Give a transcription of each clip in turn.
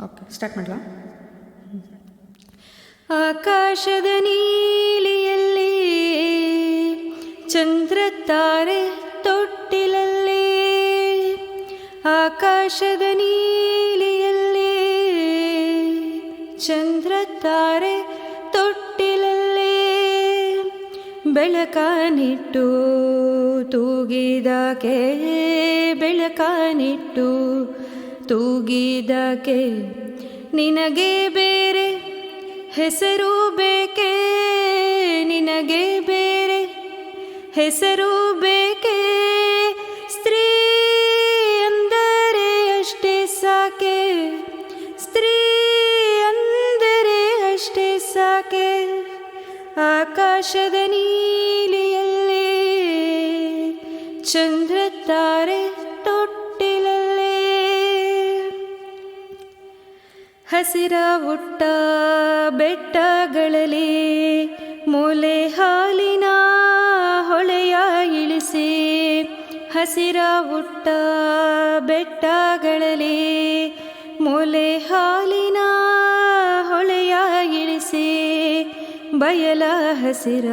Okay, start ಮಾಡಲಾ? ಆಕಾಶದ ನೀಲಿಯಲ್ಲಿ ಚಂದ್ರ ತಾರೆ ತೊಟ್ಟಿಲಲ್ಲಿ, ಆಕಾಶದ ನೀಲಿಯಲ್ಲಿ ಚಂದ್ರ ತಾರೆ ತೊಟ್ಟಿಲಲ್ಲಿ, ಬೆಳಕಾನಿಟ್ಟು ತೂಗಿದಾಕೆ, ಬೆಳಕಾನಿಟ್ಟು ತೂಗಿದಾಕೆ, ನಿನಗೆ ಬೇರೆ ಹೆಸರು ಬೇಕೆ, ನಿನಗೆ ಬೇರೆ ಹೆಸರು ಬೇಕೆ, ಸ್ತ್ರೀ ಅಂದರೆ ಅಷ್ಟೇ ಸಾಕೆ, ಸ್ತ್ರೀ ಅಂದರೆ ಅಷ್ಟೇ ಸಾಕೆ, ಆಕಾಶದ ನೀಲಿಯಲ್ಲಿ ಚಂದ್ರ ತಾರೆ ತೊಟ್ಟಿಲಲ್ಲಿ, ಹಸಿರ ಉಟ್ಟ ಬೆಟ್ಟಗಳಲ್ಲಿ ಮೂಲೆ ಹಾಲಿನ ಹೊಳೆಯ ಇಳಿಸಿ, ಹಸಿರ ಉಟ್ಟ ಬೆಟ್ಟಗಳಲ್ಲಿ ಮೂಲೆ ಹಾಲಿನ ಹೊಳೆಯ ಇಳಿಸಿ, ಬಯಲ ಹಸಿರ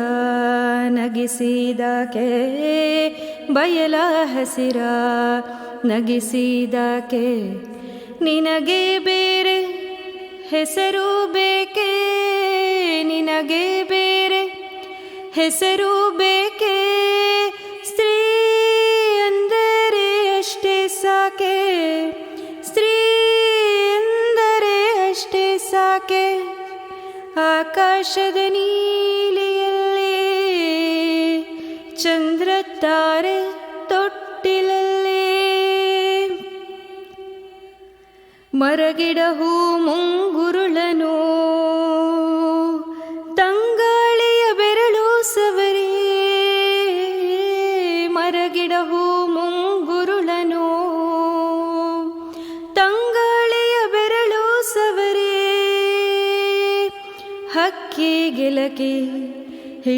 ನಗಿಸಿದಾಕೆ, ಬಯಲ ಹಸಿರ ನಗಿಸಿದಾಕೆ, ನಿನಗೆ ಬೇರೆ ಹೆಸರು ಬೇಕೆ, ನಿನಗೆ ಬೇರೆ ಹೆಸರು ಬೇಕೆ, ಸ್ತ್ರೀ ಅಂದರೆ ಅಷ್ಟೇ ಸಾಕೆ, ಸ್ತ್ರೀ ಅಂದರೆ ಅಷ್ಟೇ ಸಾಕೆ, ಆಕಾಶದ ನೀಲಿಯಲ್ಲಿ ಚಂದ್ರ ತಾರೆ ತೊಟ್ಟಿಲಲ್ಲಿ, ಮರಗಿಡ ಹೂ ಮುಂಗುರುಳನು ತಂಗಾಳಿಯ ಬೆರಳು ಸವರಿ, ಮರಗಿಡ ಹೂ ಮುಂಗುರುಳನು ತಂಗಾಳಿಯ ಬೆರಳು ಸವರಿ, ಹಕ್ಕಿ ಗೆಲಕಿ